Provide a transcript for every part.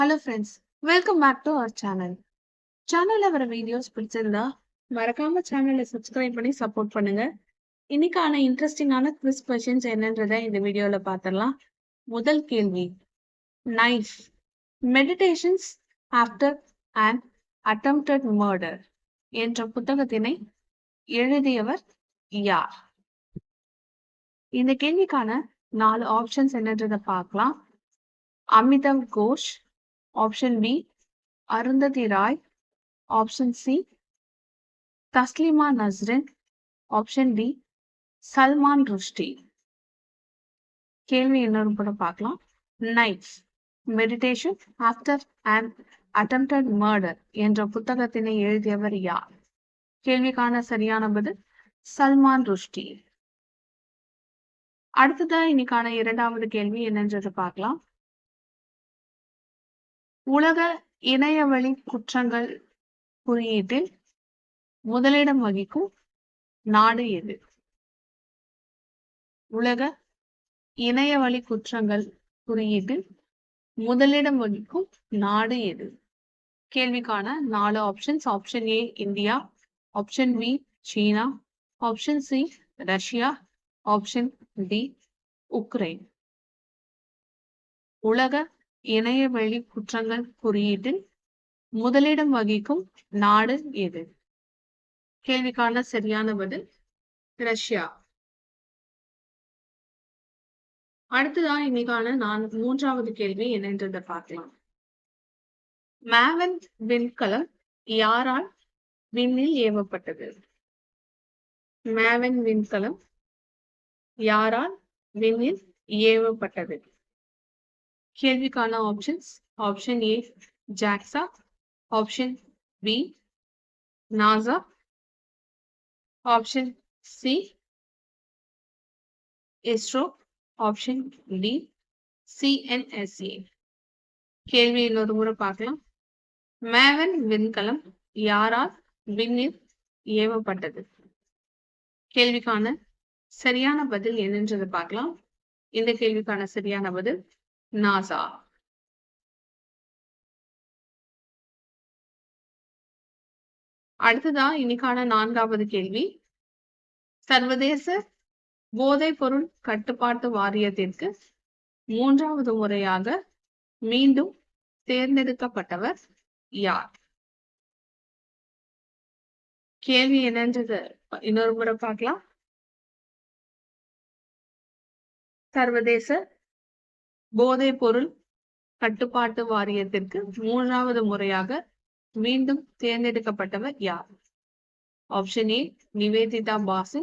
Hello friends, welcome back to our channel. சேனல்ல வர videos பிடிச்சிருந்தா மறக்காம சேனலை சப்ஸ்கிரைப் பண்ணி சப்போர்ட் பண்ணுங்க. இன்னைக்கான இன்ட்ரெஸ்டிங்கான குவிஸ் கொஸ்டின்ஸ் என்னன்றதை இந்த வீடியோல பார்த்துடலாம். முதல் கேள்வி, knife meditations after and attempted murder என்ற புத்தகத்தினை எழுதியவர் யார்? இந்த கேள்விக்கான 4 ஆப்ஷன்ஸ் என்னன்றதை பார்க்கலாம். Amitav Ghosh, option B Arundhati Roy, option C Taslima Nasrin, option D Salman Rushdie. கேள்வி இன்னொரு கூட பார்க்கலாம். Knife meditation after and attempted murder என்ற புத்தகத்தினை எழுதியவர் யார்? கேள்விக்கான சரியான பதில் சல்மான் ருஷ்டி. அடுத்ததா இன்னைக்கான இரண்டாவது கேள்வி என்னன்றது பார்க்கலாம். உலக இணையவழி குற்றங்கள் குறியீட்டில் முதலிடம் வகிக்கும் நாடு எது? உலக இணையவழி குற்றங்கள் குறியீட்டில் முதலிடம் வகிக்கும் நாடு எது? கேள்விக்கான 4 options. Option A India, option B சீனா, option C Russia, option D Ukraine. உலக இணையவழி குற்றங்கள் குறியீட்டில் முதலிடம் வகிக்கும் நாடு எது? கேள்விக்கான சரியான பதில் ரஷ்யா. அடுத்ததான் இன்னைக்கான மூன்றாவது கேள்வி என்னன்றதை பார்க்கலாம். மேவன் விண்கலம் யாரால் விண்ணில் ஏவப்பட்டது? மேவன் விண்கலம் யாரால் விண்ணில் ஏவப்பட்டது? கேள்விக்கான options. Option A JAXA, option B NASA, option C ISRO, option D CNSA. கேள்வி இன்னொரு முறை பார்க்கலாம். மேவன் விண்கலம் யாரால் விண்ணில் ஏவப்பட்டது? கேள்விக்கான சரியான பதில் என்னன்றது பார்க்கலாம். இந்த கேள்விக்கான சரியான பதில் நாசா. அடுத்ததா இன்னைக்கான 4வது கேள்வி. சர்வதேச போதைப் பொருள் கட்டுப்பாட்டு வாரியத்திற்கு 3வது முறையாக மீண்டும் தேர்ந்தெடுக்கப்பட்டவர் யார்? கேள்வி என்னன்றது இன்னொரு முறை பார்க்கலாம். சர்வதேச போதைப் பொருள் கட்டுப்பாட்டு வாரியத்திற்கு 3வது முறையாக மீண்டும் தேர்ந்தெடுக்கப்பட்டவர் யார்? Option A Nivedita Basu,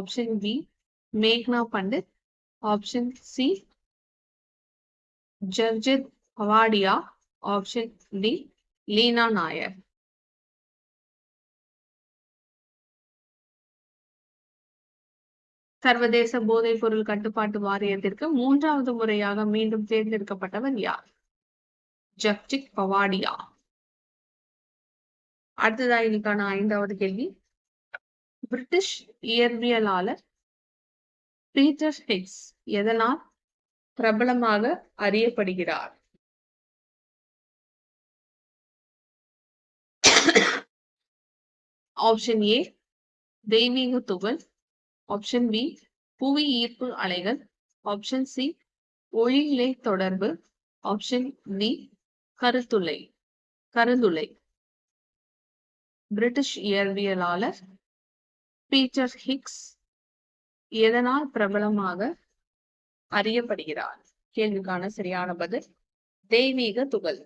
option B மேக்னா Pandit, option C Jarjit Pawadiya, option D Leena Nair. சர்வதேச போதைப் பொருள் கட்டுப்பாட்டு வாரியத்திற்கு 3வது முறையாக மீண்டும் தேர்ந்தெடுக்கப்பட்டவர் யார்? ஜக்ஜித் பவாடியா. அடுத்ததா இன்னைக்கான 5வது கேள்வி. பிரிட்டிஷ் இயற்பியலாளர் பீட்டர் ஹிக்ஸ் எதனால் பிரபலமாக அறியப்படுகிறார்? ஆப்ஷன் ஏ தெய்வீக துகள், ஆப்ஷன் பி புவி ஈர்ப்பு அலைகள், ஆப்ஷன் சி ஒளியிலை தொடர்பு, ஆப்ஷன் டி கருந்துளை. பிரிட்டிஷ் இயற்பியலாளர் பீட்டர் ஹிக்ஸ் எதனால் பிரபலமாக அறியப்படுகிறார்? கேள்விக்கான சரியான பதில் தெய்வீக துகள்.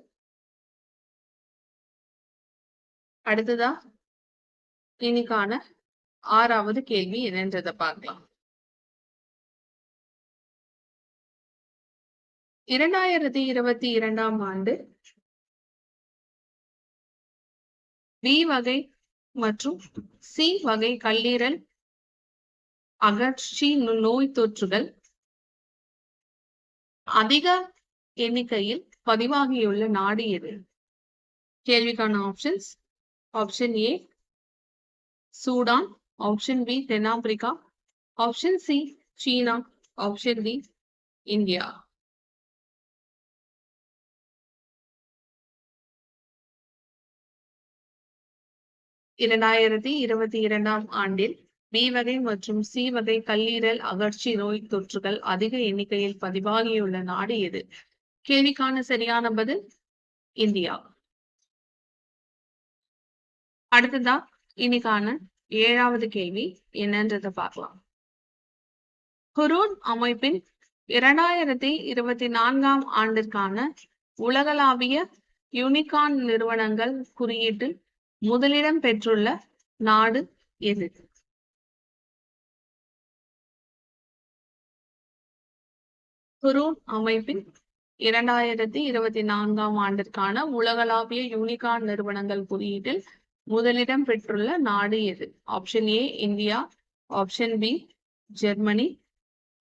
அடுத்ததா இன்னைக்கான 6வது கேள்வி என்னன்றதை பார்க்கலாம். 2022ஆம் ஆண்டு பி வகை மற்றும் சி வகை கல்லீரல் அகழ்ச்சி நோய் தொற்றுகள் அதிக எண்ணிக்கையில் பதிவாகியுள்ள நாடு எது? கேள்விக்கான options. Option A Sudan, option B தென்னாப்பிரிக்கா, ஆப்ஷன் சி சீனா, ஆப்ஷன் டி இந்தியா. 2022ஆம் ஆண்டில் பி வகை மற்றும் சி வகை கல்லீரல் அகற்சி நோய் தொற்றுகள் அதிக எண்ணிக்கையில் பதிவாகியுள்ள நாடு எது? கேள்விக்கான சரியான பதில் இந்தியா. அடுத்ததா இன்னைக்கான 7வது கேள்வி என்னன்றத பார்க்கலாம். ஹுரூன் அமைப்பின் 2024ஆம் ஆண்டிற்கான உலகளாவிய யூனிகார்ன் நிறுவனங்கள் குறியீட்டில் முதலிடம் பெற்றுள்ள நாடு எது? ஹுரூன் அமைப்பின் 2024ஆம் ஆண்டிற்கான உலகளாவிய யூனிகார்ன் நிறுவனங்கள் குறியீட்டில் முதலிடம் பெற்றுள்ள நாடு எது? Option A India, option B Germany,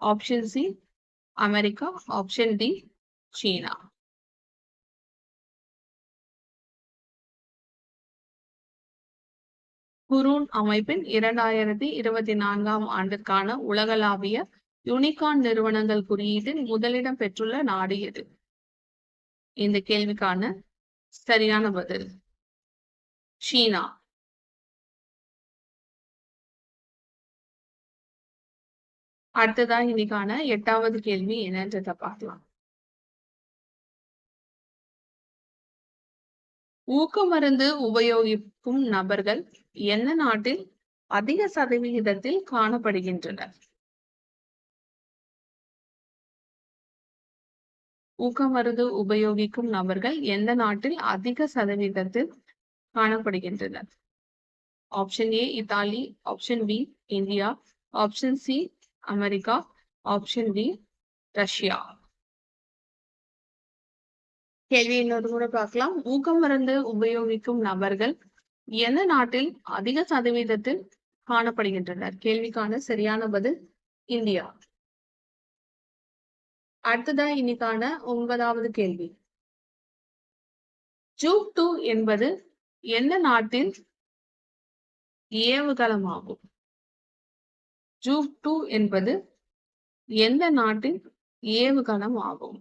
option C America, option D சீனா. ஹுரூன் அமைப்பின் 2024ஆம் ஆண்டிற்கான உலகளாவிய யூனிகார்ன் நிறுவனங்கள் குறியீட்டில் முதலிடம் பெற்றுள்ள நாடு எது? இந்த கேள்விக்கான சரியான பதில் சீனா. அடுத்ததா இன்னைக்கான 8வது கேள்வி என்னன்றத பார்க்கலாம். ஊக்க மருந்து உபயோகிக்கும் நபர்கள் எந்த நாட்டில் அதிக சதவிகிதத்தில் காணப்படுகின்றனர்? ஊக்க மருந்து உபயோகிக்கும் நபர்கள் எந்த நாட்டில் அதிக சதவீதத்தில் காணப்படுகின்றனர்? ஆப்ஷன் ஏ இத்தாலி, option B India, option C America, option D Russia. கேள்வி இன்னொரு கூட பார்க்கலாம். ஊக்க மருந்து உபயோகிக்கும் நபர்கள் எந்த நாட்டில் அதிக சதவீதத்தில் காணப்படுகின்றனர்? கேள்விக்கான சரியான பதில் இந்தியா. அடுத்ததா இன்னைக்கான 9வது கேள்வி. ஜூக் 2 என்பது எந்த நாட்டில் ஏவுகலமாகும்? ஜூக் 2 என்பது எந்த நாட்டின் ஏவுகணம் ஆகும்?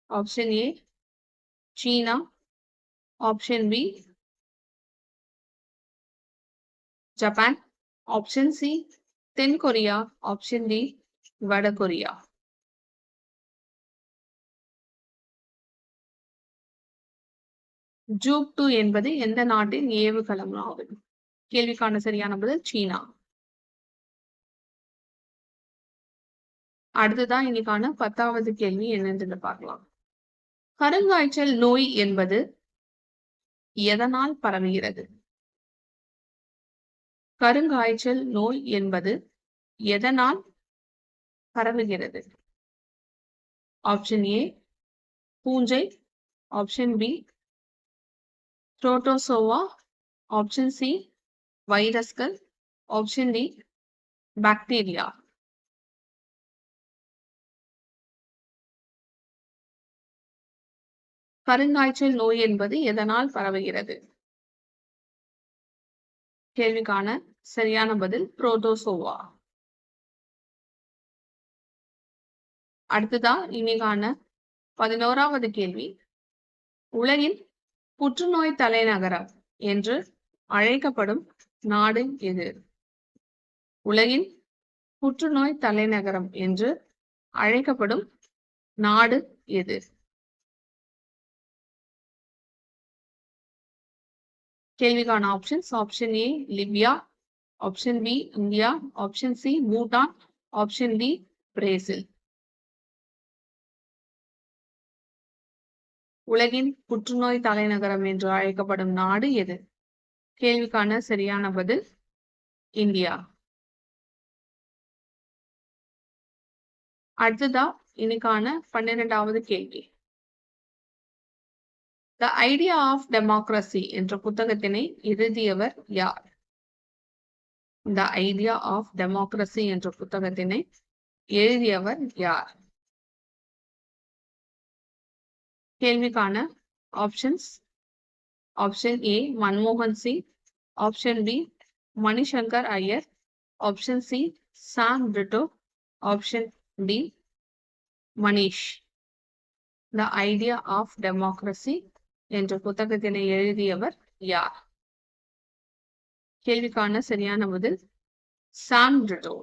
ஆப்ஷன் ஏ சீனா, option B Japan, option C தென் கொரியா, ஆப்ஷன் டி வட கொரியா. ஜூக் 2 என்பது எந்த நாட்டின் ஏவுகணம் ஆகும்? கேள்விக்கான சரியான பதில் சீனா. அடுத்ததான் இன்னைக்கான 10வது கேள்வி என்னன்னு பார்க்கலாம். கருங்காய்ச்சல் நோய் என்பது எதனால் பரவுகிறது? கருங்காய்ச்சல் நோய் என்பது எதனால் பரவுகிறது? ஆப்ஷன் ஏ பூஞ்சை, option B protozoa, option C வைரஸ்கள், ஆப்ஷன் டி பாக்டீரியா. கருங்காய்ச்சல் நோய் என்பது எதனால் பரவுகிறது? கேள்விக்கான சரியான பதில் புரோட்டோசோவா. அடுத்ததா இன்னைக்கான 11வது கேள்வி. உலகின் புற்றுநோய் தலைநகரம் என்று அழைக்கப்படும் நாடு எது? உலகின் புற்றுநோய் தலைநகரம் என்று அழைக்கப்படும் நாடு எது? கேள்விக்கான options option A Libya, option B India, option C Bhutan, option D Brazil. உலகின் புற்றுநோய் தலைநகரம் என்று அழைக்கப்படும் நாடு எது? கேள்விக்கான சரியான பதில் இந்தியா. அடுத்ததா இன்னைக்கான 12வது கேள்வி. த ஐடியா ஆஃப் டெமோக்ரஸி என்ற புத்தகத்தினை எழுதியவர் யார்? த ஐடியா ஆஃப் டெமோக்ரஸி என்ற புத்தகத்தினை எழுதியவர் யார்? கேள்விக்கான ஆப்ஷன்ஸ் ஆப்ஷன் ஏ மன்மோகன் Singh, option B Manishankar Aiyar, option C Sam Pitroda, option D Manish. The idea of democracy என்ற புத்தகத்தினை எழுதியவர் யார்? கேள்விக்கான சரியான பதில் சாம் ரிடோ.